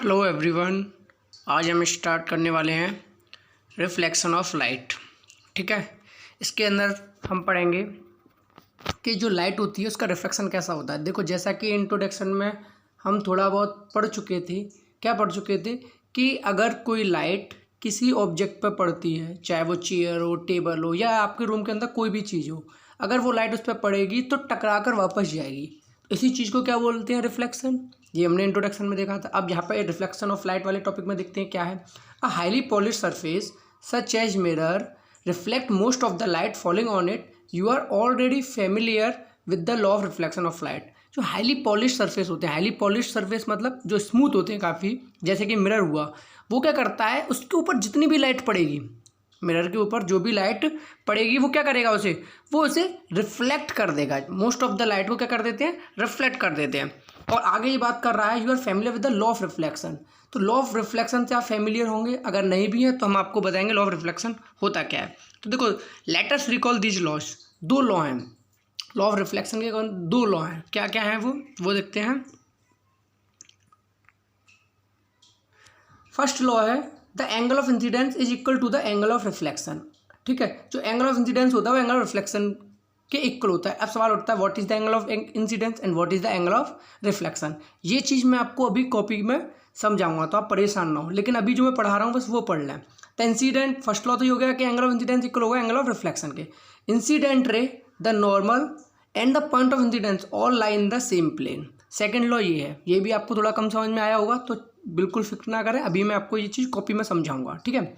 Hello everyone. आज हम start करने वाले हैं रिफ्लेक्शन ऑफ लाइट। ठीक है, इसके अंदर हम पढ़ेंगे कि जो लाइट होती है उसका रिफ्लेक्शन कैसा होता है। देखो, जैसा कि इंट्रोडक्शन में हम थोड़ा बहुत पढ़ चुके थे। क्या पढ़ चुके थे कि अगर कोई लाइट किसी ऑब्जेक्ट पर पड़ती है, चाहे वो चेयर हो, टेबल हो, या आपके रूम के अंदर कोई भी चीज़ हो, अगर वो लाइट उस पर पड़ेगी तो टकरा कर वापस जाएगी। इसी चीज़ को क्या बोलते हैं? रिफ्लेक्शन। ये हमने इंट्रोडक्शन में देखा था। अब यहाँ पर रिफ्लेक्शन ऑफ लाइट वाले टॉपिक में देखते हैं क्या है। A highly polish surface such as mirror reflect most of the light falling on it. You are already familiar with the law of reflection of light. जो हाईली पॉलिश सरफेस होते हैं, highly polish surface मतलब जो smooth होते हैं काफ़ी, जैसे कि मिरर हुआ, वो क्या करता है, उसके ऊपर जितनी भी लाइट पड़ेगी, मिरर के ऊपर जो भी लाइट पड़ेगी वो क्या करेगा, वो उसे रिफ्लेक्ट कर देगा। मोस्ट ऑफ द लाइट को क्या कर देते हैं? रिफ्लेक्ट कर देते हैं। और आगे ये बात कर रहा है, you are familiar with the law of reflection. तो लॉ ऑफ रिफ्लेक्शन से आप फैमिलियर होंगे, अगर नहीं भी है तो हम आपको बताएंगे लॉ ऑफ रिफ्लेक्शन होता क्या है। तो देखो, let us recall these laws. दो लॉ हैं लॉ ऑफ रिफ्लेक्शन के, दो लॉ हैं। क्या क्या हैं वो देखते हैं। फर्स्ट लॉ है the angle of incidence is equal to the angle of reflection. ठीक है, जो एंगल ऑफ इंसिडेंस होता है वो एंगल ऑफ रिफ्लेक्शन के इक्वल होता है। अब सवाल उठता है, what is the angle of incidence and what is the angle of reflection. ये चीज़ मैं आपको अभी कॉपी में समझाऊंगा, तो आप परेशान ना हो, लेकिन अभी जो मैं पढ़ा रहा हूँ बस वो पढ़ लें। तो इंसिडेंट, फर्स्ट लॉ तो ये हो गया कि एंगल ऑफ इंसिडेंस इक्वल होगा एंगल ऑफ रिफ्लेक्शन के। Incident ray, the normal and the point of incidence all lie in the same plane. Second law ये है। ये भी आपको थोड़ा कम समझ में आया होगा, तो बिल्कुल फिक्र ना करें, अभी मैं आपको ये चीज़ कॉपी में समझाऊंगा। ठीक है,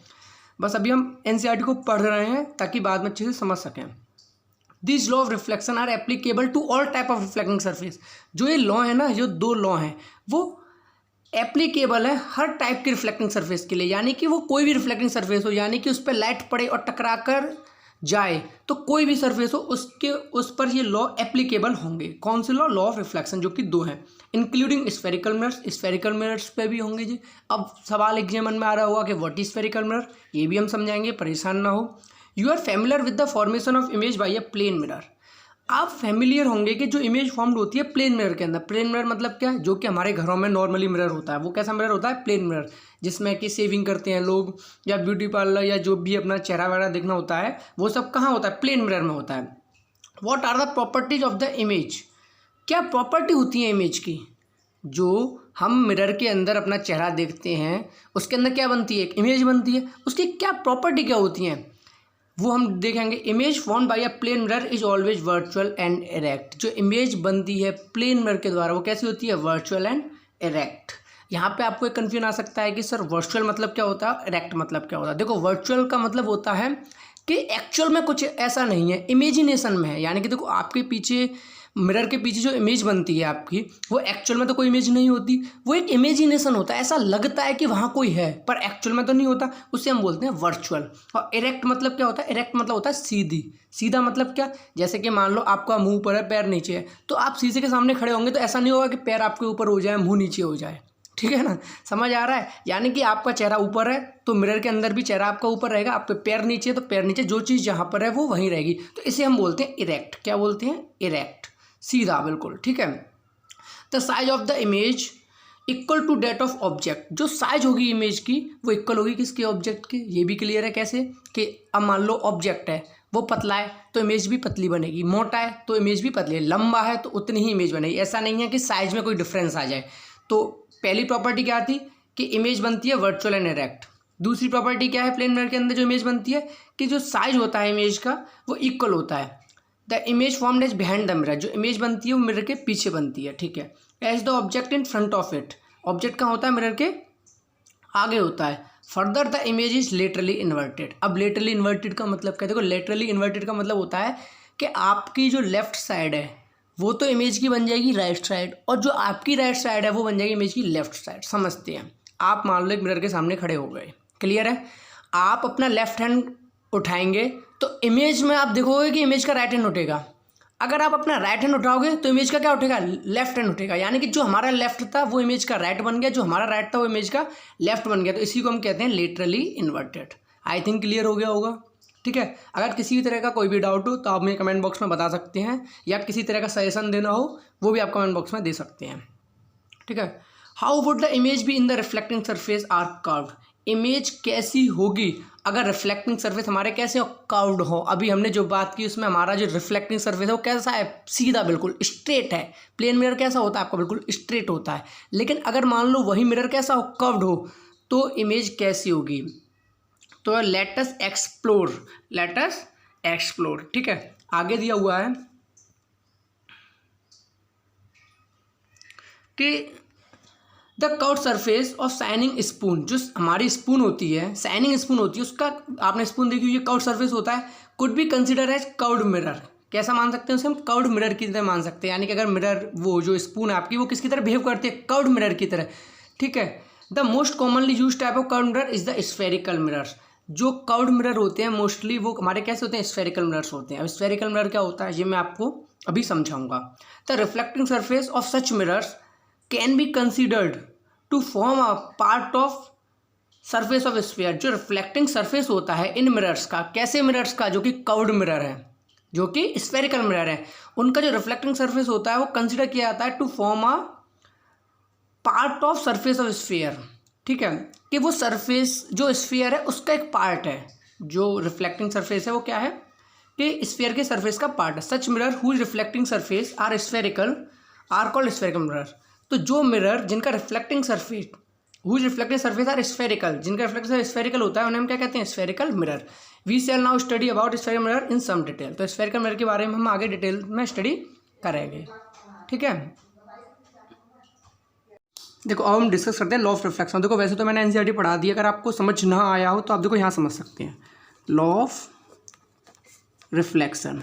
बस अभी हम एनसीईआरटी को पढ़ रहे हैं ताकि बाद में अच्छे से समझ सकें। This law of reflection are applicable to all type of reflecting surface. जो ये लॉ है ना, जो दो लॉ हैं, वो एप्लीकेबल है हर टाइप की रिफ्लेक्टिंग सरफेस के लिए। यानी कि वो कोई भी रिफ्लेक्टिंग सरफेस हो, यानी कि उस पर लाइट पड़े और टकरा कर जाए, तो कोई भी सरफेस हो उस पर ये लॉ एप्लीकेबल होंगे। कौन से लॉ? लॉ ऑफ रिफ्लेक्शन, जो कि दो हैं, including spherical mirrors. Spherical mirrors पे भी होंगे जी। अब सवाल एग्जाम में आ रहा होगा कि व्हाट इज स्फेरिकल मिरर, ये भी हम समझाएंगे, परेशान ना हो। You are familiar with the formation of image by a plane mirror. आप फैमिलियर होंगे कि जो इमेज फॉर्म्ड होती है प्लेन मिरर के अंदर। प्लेन मिरर मतलब क्या है? जो कि हमारे घरों में नॉर्मली मिरर होता है। वो कैसा मिरर होता है? प्लेन मिरर, जिसमें कि शेविंग करते हैं लोग, या ब्यूटी पार्लर, या जो भी अपना चेहरा वगैरह देखना होता है, वो सब कहाँ होता है? प्लेन मिरर में होता है। What are the properties of the image? क्या प्रॉपर्टी होती है इमेज की? जो हम मिरर के अंदर अपना चेहरा देखते हैं, उसके अंदर क्या बनती है? एक इमेज बनती है। उसकी क्या प्रॉपर्टी क्या होती हैं वो हम देखेंगे। Image formed by a plane mirror is always virtual and erect. जो इमेज बनती है प्लेन मिरर के द्वारा, वो कैसी होती है? Virtual and erect. यहाँ पे आपको एक कन्फ्यूजन आ सकता है कि सर वर्चुअल मतलब क्या होता है, इरेक्ट मतलब क्या होता है। देखो, वर्चुअल का मतलब होता है कि एक्चुअल में कुछ ऐसा नहीं है, इमेजिनेशन में है। यानी कि देखो, आपके पीछे, मिरर के पीछे जो इमेज बनती है आपकी, वो एक्चुअल में तो कोई इमेज नहीं होती, वो एक इमेजिनेशन होता है। ऐसा लगता है कि वहाँ कोई है, पर एक्चुअल में तो नहीं होता। उसे हम बोलते हैं वर्चुअल। और इरेक्ट मतलब क्या होता है? इरेक्ट मतलब होता है सीधी। सीधा मतलब क्या? जैसे कि मान लो आपका मुंह ऊपर है, पैर नीचे है, तो आप शीशे के सामने खड़े होंगे तो ऐसा नहीं होगा कि पैर आपके ऊपर हो जाए, मुंह नीचे हो जाए। ठीक है ना, समझ आ रहा है? यानी कि आपका चेहरा ऊपर है तो मिरर के अंदर भी चेहरा आपका ऊपर रहेगा, आपके पैर नीचे तो पैर नीचे, जो चीज़ जहाँ पर है वो वहीं रहेगी। तो इसे हम बोलते हैं इरेक्ट। क्या बोलते हैं? इरेक्ट, सीधा, बिल्कुल। ठीक है। The size of the image equal to that of object. जो साइज होगी इमेज की वो इक्वल होगी किसके? ऑब्जेक्ट के। ये भी क्लियर है कैसे? कि अब मान लो ऑब्जेक्ट है, वो पतला है तो इमेज भी पतली बनेगी, मोटा है तो इमेज भी पतली है, लंबा है तो उतनी ही इमेज बनेगी। ऐसा नहीं है कि साइज में कोई डिफरेंस आ जाए। तो पहली प्रॉपर्टी क्या थी कि इमेज बनती है वर्चुअल एंड इरेक्ट। दूसरी प्रॉपर्टी क्या है? प्लेन मिरर के अंदर जो इमेज बनती है कि जो साइज होता है इमेज का वो इक्वल होता है। The image formed is behind the mirror. जो इमेज बनती है वो मिरर के पीछे बनती है। ठीक है। As the object in front of it. Object कहाँ होता है? मिरर के आगे होता है। Further the image is laterally inverted. अब लेटरली इन्वर्टेड का मतलब क्या है? देखो, लेटरली इन्वर्टेड का मतलब होता है कि आपकी जो लेफ्ट साइड है वो तो इमेज की बन जाएगी राइट साइड, और जो आपकी राइट साइड है वो बन जाएगी इमेज की लेफ्ट साइड। समझते हैं? आप मान लो एक मिरर के सामने खड़े हो गए, क्लियर है? आप अपना लेफ्ट हैंड उठाएंगे तो इमेज में आप देखोगे कि इमेज का राइट हैंड उठेगा। अगर आप अपना राइट हैंड उठाओगे तो इमेज का क्या उठेगा? लेफ्ट हैंड उठेगा। यानी कि जो हमारा लेफ्ट था वो इमेज का राइट बन गया, जो हमारा राइट था वो इमेज का लेफ्ट बन गया। तो इसी को हम कहते हैं laterally inverted. I think clear हो गया होगा। ठीक है। अगर किसी भी तरह का कोई भी डाउट हो तो आप मुझे कमेंट बॉक्स में बता सकते हैं, या किसी तरह का सजेशन देना हो वो भी आप कमेंट बॉक्स में दे सकते हैं। ठीक है। How would the image be in the reflecting surface are curved, image कैसी होगी अगर रिफ्लेक्टिंग सरफेस हमारे कैसे कर्व्ड हो। अभी हमने जो बात की उसमें हमारा जो रिफ्लेक्टिंग सरफेस है वो कैसा है, सीधा बिल्कुल स्ट्रेट है। प्लेन मिरर कैसा होता है आपका, बिल्कुल स्ट्रेट होता है। लेकिन अगर मान लो वही मिरर कैसा हो, कर्व्ड हो, तो इमेज कैसी होगी। तो लेट अस एक्सप्लोर, ठीक है। आगे दिया हुआ है कि the curved surface of shining spoon, जो हमारी स्पून होती है, शाइनिंग स्पून होती है, उसका आपने स्पून देखी हुई है, कर्व्ड सरफेस होता है, could be consider as curved mirror. कैसा मान सकते हैं उसे हम, कर्व्ड मिरर की तरह मान सकते हैं। यानी कि अगर मिरर, वो जो स्पून है आपकी, वो किसकी तरह बिहेव करती है, कर्व्ड मिरर की तरह, ठीक है। The most commonly use type of curved mirror is the spherical mirrors. जो कर्व्ड मिरर होते हैं मोस्टली वो हमारे कैसे होते हैं, स्फेरिकल मिरर्स होते हैं। अब स्फेरिकल मिरर क्या होता है ये मैं आपको अभी समझाऊंगा। The reflecting surface of such mirrors can be considered to form a part of surface of sphere. जो रिफ्लेक्टिंग सरफेस होता है इन मिरर्स का, कैसे मिरर्स का, जो कि कर्व्ड मिरर है, जो कि स्फेरिकल मिरर है, उनका जो रिफ्लेक्टिंग सरफेस होता है वो कंसिडर किया जाता है to form a part of surface of sphere, ठीक है। कि वो सरफेस जो स्फीयर है उसका एक पार्ट है। जो रिफ्लेक्टिंग सरफेस है वो क्या है, कि स्फीयर के सरफेस का पार्ट है। Such mirror whose reflecting surface are spherical are called spherical mirror. तो जो मिरर जिनका reflecting surface, whose reflecting surface are spherical, जिनका रिफ्लेक्टिंग स्फेरिकल होता है उन्हें हम क्या कहते हैं, spherical mirror. We shall now study about spherical mirror in some detail. तो स्फेरिकल मिरर के बारे में हम आगे डिटेल में स्टडी करेंगे, ठीक है। देखो अब हम डिस्कस करते हैं लॉ ऑफ रिफ्लेक्शन। देखो वैसे तो मैंने एनसीईआरटी पढ़ा दी, अगर आपको समझ ना आया हो तो आप देखो यहाँ समझ सकते हैं। लॉ ऑफ रिफ्लेक्शन,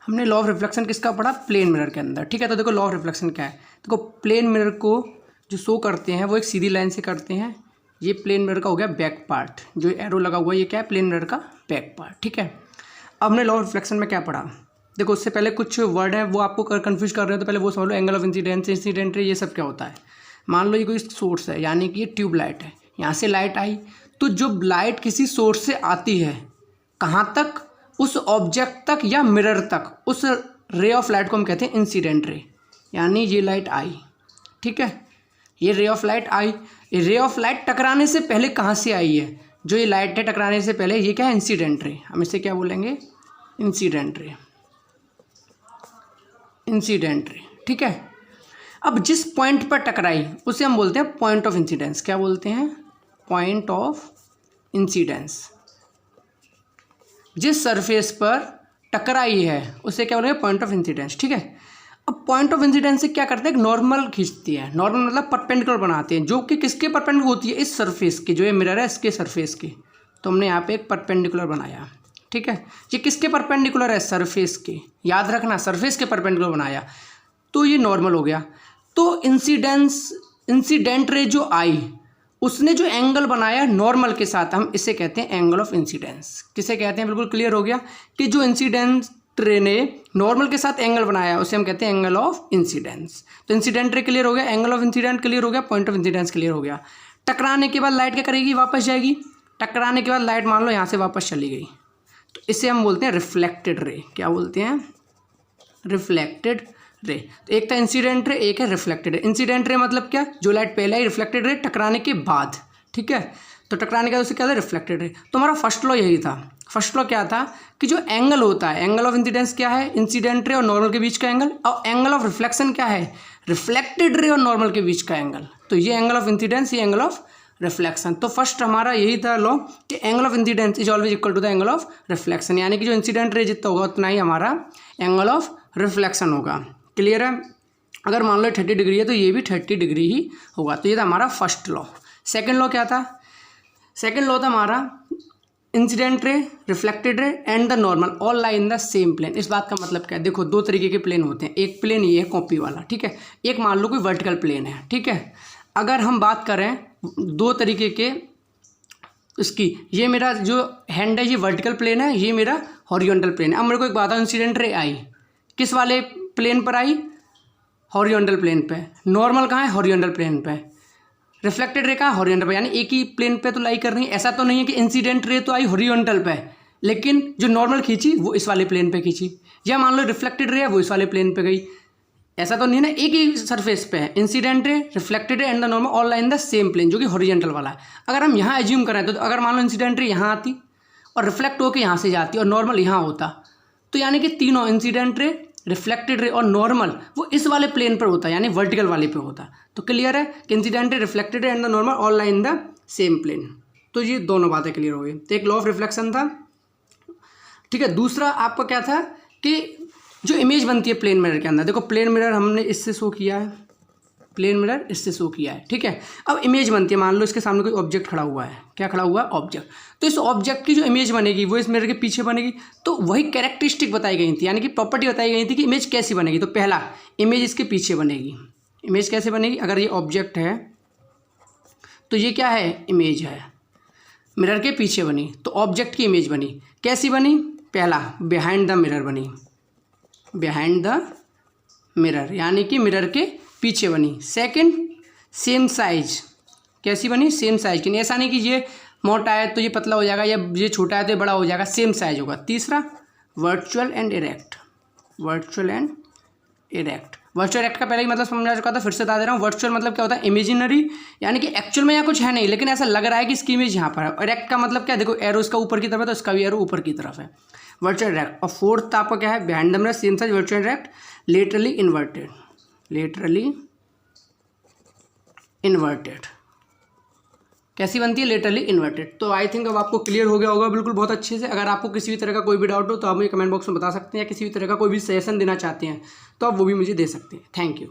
हमने लॉ ऑफ रिफ्लेक्शन किसका पढ़ा, प्लेन मिरर के अंदर, ठीक है। तो देखो लॉ ऑफ रिफ्लेक्शन क्या है, देखो प्लेन मिरर को जो शो करते हैं वो एक सीधी लाइन से करते हैं। ये प्लेन मिरर का हो गया बैक पार्ट, जो एरो लगा हुआ है ये क्या है, प्लेन मिरर का बैक पार्ट, ठीक है। अब हमने लॉ ऑफ रिफ्लेक्शन में क्या पढ़ा, देखो उससे पहले कुछ वर्ड है वो आपको कंफ्यूज कर रहे हो तो पहले वो समझ लो। Angle of incidence, incident ray, ये सब क्या होता है। मान लो ये कोई सोर्स है, यानी कि ये ट्यूब लाइट है, यहाँ से लाइट आई, तो जो लाइट किसी सोर्स से आती है कहाँ तक, उस ऑब्जेक्ट तक या मिरर तक, उस रे ऑफ लाइट को हम कहते हैं इंसिडेंट रे। यानी ये लाइट आई, ठीक है, ये रे ऑफ लाइट आई, ये रे ऑफ लाइट टकराने से पहले कहाँ से आई है, जो ये लाइट है टकराने से पहले, ये क्या है, इंसिडेंट रे। हम इसे क्या बोलेंगे, इंसिडेंट रे, इंसिडेंट रे, ठीक है। अब जिस पॉइंट पर टकराई उसे हम बोलते हैं पॉइंट ऑफ इंसिडेंस। क्या बोलते हैं, पॉइंट ऑफ इंसिडेंस। जिस सरफेस पर टकराई है उसे क्या बोलेंगे, पॉइंट ऑफ इंसिडेंस, ठीक है। अब पॉइंट ऑफ इंसिडेंस से क्या करते हैं, नॉर्मल खींचती है। नॉर्मल मतलब परपेंडिकुलर बनाते हैं, जो कि किसके परपेंडिकुलर होती है, इस सरफेस की, जो ये मिरर है इसके सरफेस की। तो हमने यहाँ पे एक परपेंडिकुलर बनाया, ठीक है। ये किसके परपेंडिकुलर है, सरफेस के, याद रखना सरफेस के परपेंडिकुलर बनाया, तो ये नॉर्मल हो गया। तो इंसिडेंट रे जो आई, उसने जो एंगल बनाया नॉर्मल के साथ, हम इसे कहते हैं एंगल ऑफ इंसिडेंस। किसे कहते हैं, बिल्कुल क्लियर हो गया कि जो इंसिडेंट रे ने नॉर्मल के साथ एंगल बनाया उसे हम कहते हैं एंगल ऑफ इंसिडेंस। तो इंसिडेंट रे क्लियर हो गया, एंगल ऑफ इंसिडेंट क्लियर हो गया, पॉइंट ऑफ इंसिडेंस क्लियर हो गया। टकराने के बाद लाइट क्या करेगी, वापस जाएगी। टकराने के बाद लाइट मान लो यहाँ से वापस चली गई, तो इसे हम बोलते हैं रिफ्लेक्टेड रे। क्या बोलते हैं, रिफ्लेक्टेड रे। तो एक था इंसिडेंट रे, एक है रिफ्लेक्टेड रे। इंसिडेंट रे मतलब क्या, जो लाइट पहले आई, रिफ्लेक्टेड रे टकराने के बाद, ठीक है। तो टकराने के बाद उसे क्या था, रिफ्लेक्टेड रे। तो हमारा फर्स्ट लॉ यही था। फर्स्ट लॉ क्या था कि जो एंगल होता है, एंगल ऑफ इंसिडेंस क्या है, इंसिडेंट रे और नॉर्मल के बीच का एंगल, और एंगल ऑफ रिफ्लेक्शन क्या है, रिफ्लेक्टेड रे और नॉर्मल के बीच का एंगल। तो ये एंगल ऑफ इंसिडेंस, ये एंगल ऑफ रिफ्लेक्शन। तो फर्स्ट हमारा यही था लॉ कि angle of incidence is always equal to the angle of reflection. यानी कि जो इंसिडेंट रे जितना होगा उतना ही हमारा एंगल ऑफ रिफ्लेक्शन होगा। क्लियर है। अगर मान लो 30 डिग्री है तो ये भी 30 डिग्री ही होगा। तो ये था हमारा फर्स्ट लॉ। सेकंड लॉ क्या था, सेकंड लॉ था हमारा incident ray, reflected ray and the normal all lie in the same plane. इस बात का मतलब क्या है, देखो दो तरीके के प्लेन होते हैं। एक प्लेन ये है कॉपी वाला, ठीक है। एक मान लो कोई वर्टिकल प्लेन है, ठीक है। अगर हम बात करें दो तरीके के इसकी, ये मेरा जो हैंड है ये वर्टिकल प्लेन है, ये मेरा हॉरिजॉन्टल प्लेन है। अब मेरे को एक बात है, इंसिडेंट रे आई किस वाले प्लेन पर आई, हॉरिजॉन्टल प्लेन पे। नॉर्मल कहाँ है, हॉरिजॉन्टल प्लेन पे। रिफ्लेक्टेड रे कहाँ, हॉरिजॉन्टल पे। यानी एक ही प्लेन पे तो लाई कर रही है। ऐसा तो नहीं है कि इंसिडेंट रे तो आई हॉरिजॉन्टल पे, लेकिन जो नॉर्मल खींची वो इस वाले प्लेन पे खींची। या मान लो रिफ्लेक्टेड रे है वो इस वाले प्लेन पे गई। ऐसा तो नहीं ना एक ही सरफेस पे है, incident ray, reflected ray and the normal all lie in the same plane, जो कि हॉरिजॉन्टल वाला है। अगर हम यहाँ एज्यूम करें तो अगर मान लो इंसिडेंट रे यहाँ आती और रिफ्लेक्ट होकर यहाँ से जाती और नॉर्मल यहाँ होता, तो यानी कि तीनों इंसिडेंट रे, रिफ्लेक्टेड रे और नॉर्मल वो इस वाले प्लेन पर होता, यानी वर्टिकल वाले पे होता। तो क्लियर है कि incident ray, reflected ray and the normal all lie in the same plane. तो ये दोनों बातें क्लियर हो गई। तो एक लॉ ऑफ रिफ्लेक्शन था, ठीक है। दूसरा आपका क्या था कि जो इमेज बनती है प्लेन मिरर के अंदर, देखो प्लेन मिरर हमने इससे शो किया है, प्लेन मिरर इससे शो किया है, ठीक है। अब इमेज बनती है, मान लो इसके सामने कोई ऑब्जेक्ट खड़ा हुआ है, क्या खड़ा हुआ है, ऑब्जेक्ट। तो इस ऑब्जेक्ट की जो इमेज बनेगी वो इस मिरर के पीछे बनेगी। तो वही कैरेक्टरिस्टिक बताई गई थी, यानी कि प्रॉपर्टी बताई गई थी कि इमेज कैसी बनेगी। तो पहला, इमेज इसके पीछे बनेगी। इमेज कैसे बनेगी, अगर ये ऑब्जेक्ट है तो ये क्या है, इमेज है, मिरर के पीछे बनी, तो ऑब्जेक्ट की इमेज बनी। कैसी बनी, पहला बिहाइंड द मिरर बनी, बिहाइंड द मिरर यानी कि मिरर के पीछे बनी। सेकंड, सेम साइज, कैसी बनी, सेम साइज की, ऐसा नहीं कि ये मोटा है तो ये पतला हो जाएगा या ये छोटा है तो ये बड़ा हो जाएगा, सेम साइज होगा। तीसरा, virtual and erect, virtual and erect. Virtual erect का पहले ही मतलब समझा चुका था, फिर से बता दे रहा हूँ। वर्चुअल मतलब क्या होता है, इमेजिनरी, यानी कि एक्चुअल में यहाँ कुछ है नहीं लेकिन ऐसा लग रहा है कि इसकी इमेज यहाँ पर है। इरेक्ट का मतलब क्या, देखो एरो इसका ऊपर की तरफ है तो इसका भी एरो ऊपर की तरफ है, वर्चुअल इरेक्ट। और फोर्थ आपका क्या है, behind the mirror, same size, virtual erect, laterally inverted, laterally inverted. कैसी बनती है, लेटरली इन्वर्टेड। तो आई थिंक अब आपको क्लियर हो गया होगा बिल्कुल बहुत अच्छे से। अगर आपको किसी भी तरह का कोई भी डाउट हो तो आप मुझे कमेंट बॉक्स में बता सकते हैं, या किसी भी तरह का कोई भी सजेशन देना चाहते हैं तो आप वो भी मुझे दे सकते हैं। Thank you.